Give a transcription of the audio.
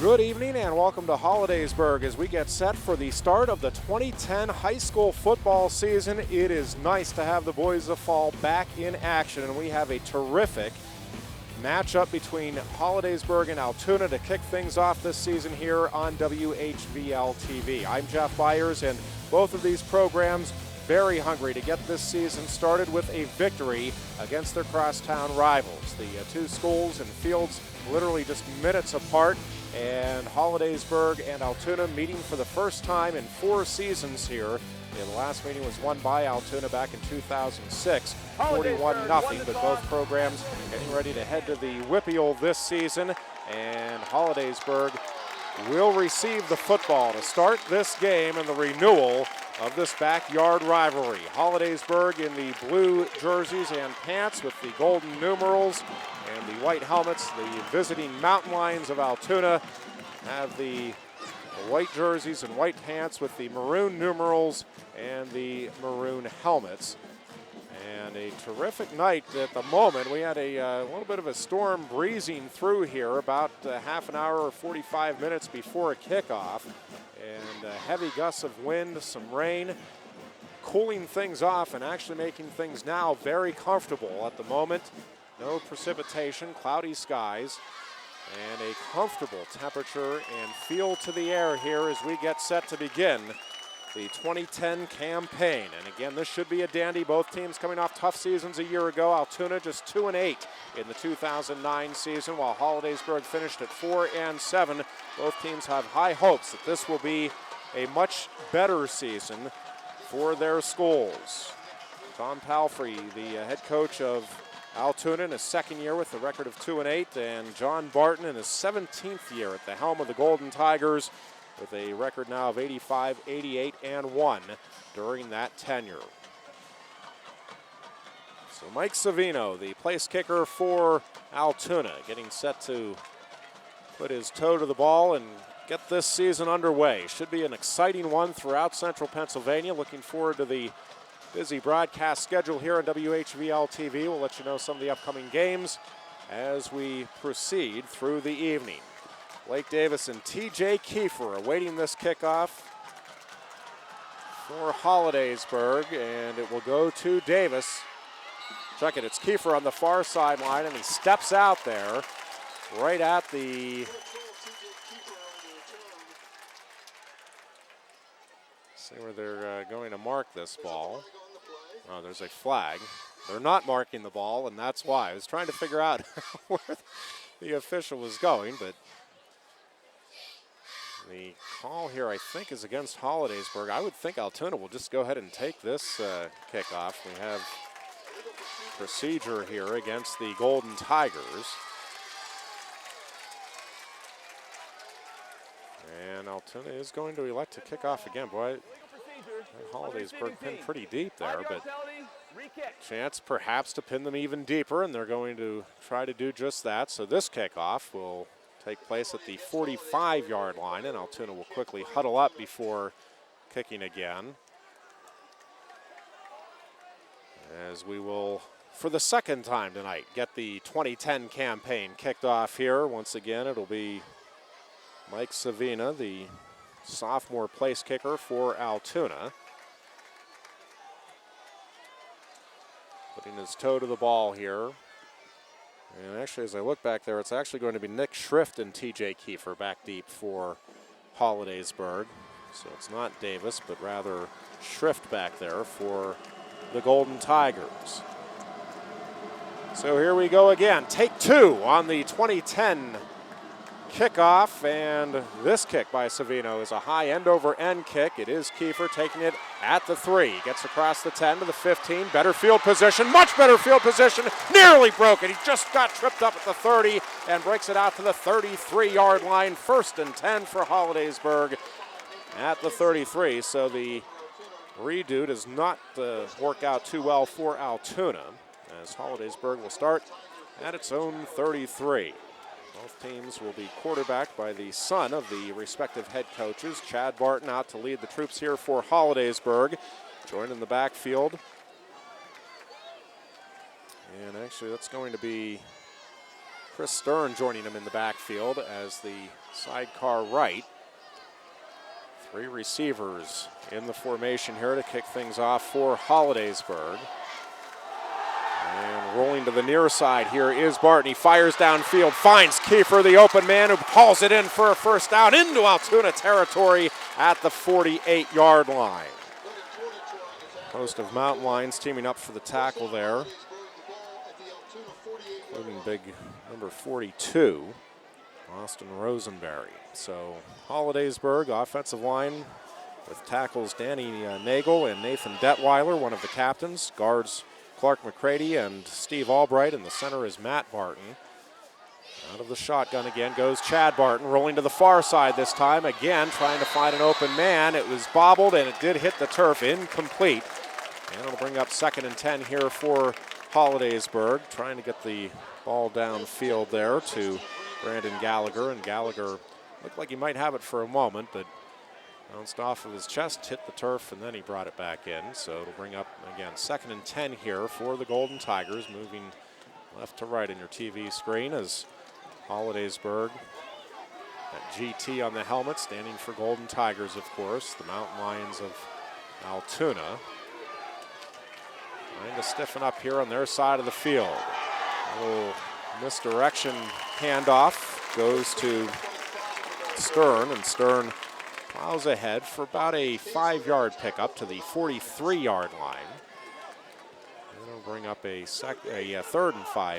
Good evening and welcome to Hollidaysburg as we get set for the start of the 2010 high school football season. It is nice to have the Boys of Fall back in action, and we have a terrific matchup between Hollidaysburg and Altoona to kick things off this season here on WHVL TV. I'm Jeff Byers, and both of these programs very hungry to get this season started with a victory against their crosstown rivals. The two schools and fields literally just minutes apart, and Hollidaysburg and Altoona meeting for the first time in 4 seasons here. The last meeting was won by Altoona back in 2006, 41-0, but both programs getting ready to head to the Whippeal this season, and Hollidaysburg will receive the football to start this game and the renewal of this backyard rivalry. Hollidaysburg in the blue jerseys and pants with the golden numerals and the white helmets. The visiting Mountain Lions of Altoona have the white jerseys and white pants with the maroon numerals and the maroon helmets. And a terrific night at the moment. We had a little bit of a storm breezing through here about half an hour or 45 minutes before kickoff. And heavy gusts of wind, some rain, cooling things off and actually making things now very comfortable at the moment. No precipitation, cloudy skies, and a comfortable temperature and feel to the air here as we get set to begin the 2010 campaign. And again, this should be a dandy. Both teams coming off tough seasons a year ago. Altoona just 2-8 in the 2009 season, while Hollidaysburg finished at 4-7. Both teams have high hopes that this will be a much better season for their schools. Tom Palfrey, the head coach of Altoona, in his second year with a record of 2-8, and John Barton in his 17th year at the helm of the Golden Tigers with a record now of 85, 88, and 1 during that tenure. So Mike Savino, the place kicker for Altoona, getting set to put his toe to the ball and get this season underway. Should be an exciting one throughout Central Pennsylvania. Looking forward to the busy broadcast schedule here on WHVL TV. We'll let you know some of the upcoming games as we proceed through the evening. Blake Davis and TJ Kiefer awaiting this kickoff for Hollidaysburg, and it will go to Davis. Check it, it's Kiefer on the far sideline, and he steps out there right at the see where they're going to mark this ball. Oh, there's a flag. They're not marking the ball, and that's why. I was trying to figure out where the official was going, but the call here, I think, is against Hollidaysburg. I would think Altoona will just go ahead and take this kickoff. We have procedure here against the Golden Tigers. And Altoona is going to elect to kick off again. Boy, Hollidaysburg pinned pretty deep there, but chance perhaps to pin them even deeper, and they're going to try to do just that. So this kickoff will take place at the 45-yard line, and Altoona will quickly huddle up before kicking again. As we will, for the second time tonight, get the 2010 campaign kicked off here. Once again, it'll be Mike Savina, the sophomore place kicker for Altoona, putting his toe to the ball here. And actually, as I look back there, it's actually going to be Nick Schrift and TJ Kiefer back deep for Hollidaysburg. So it's not Davis, but rather Schrift back there for the Golden Tigers. So here we go again. Take 2 on the 2010 kickoff, and this kick by Savino is a high end-over-end kick. It is Kiefer taking it at the 3. Gets across the 10 to the 15. Better field position, much better field position. Nearly broke it. He just got tripped up at the 30 and breaks it out to the 33-yard line. 1st and 10 for Hollidaysburg at the 33. So the redo does not work out too well for Altoona, as Hollidaysburg will start at its own 33. Both teams will be quarterbacked by the son of the respective head coaches. Chad Barton out to lead the troops here for Hollidaysburg. Joined in the backfield. And actually that's going to be Chris Stern joining him in the backfield as the sidecar right. 3 receivers in the formation here to kick things off for Hollidaysburg. And rolling to the near side here is Barton. He fires downfield, finds Kiefer, the open man, who hauls it in for a first down into Altoona territory at the 48-yard line. Host of Mountain Lions teaming up for the tackle there, including big number 42, Austin Rosenberry. So Hollidaysburg offensive line with tackles Danny Nagel and Nathan Detweiler, one of the captains. Guards Clark McCready and Steve Albright, and the center is Matt Barton. Out of the shotgun again goes Chad Barton, rolling to the far side this time. Again, trying to find an open man. It was bobbled, and it did hit the turf, incomplete. And it'll bring up 2nd and 10 here for Hollidaysburg, trying to get the ball downfield there to Brandon Gallagher. And Gallagher looked like he might have it for a moment, but bounced off of his chest, hit the turf, and then he brought it back in. So it'll bring up, again, 2nd and 10 here for the Golden Tigers, moving left to right in your TV screen as Hollidaysburg, that GT on the helmet, standing for Golden Tigers, of course, the Mountain Lions of Altoona. Trying to stiffen up here on their side of the field. A little misdirection handoff goes to Stern, and Stern plows ahead for about a 5-yard pickup to the 43-yard line. It'll bring up a 3rd and 5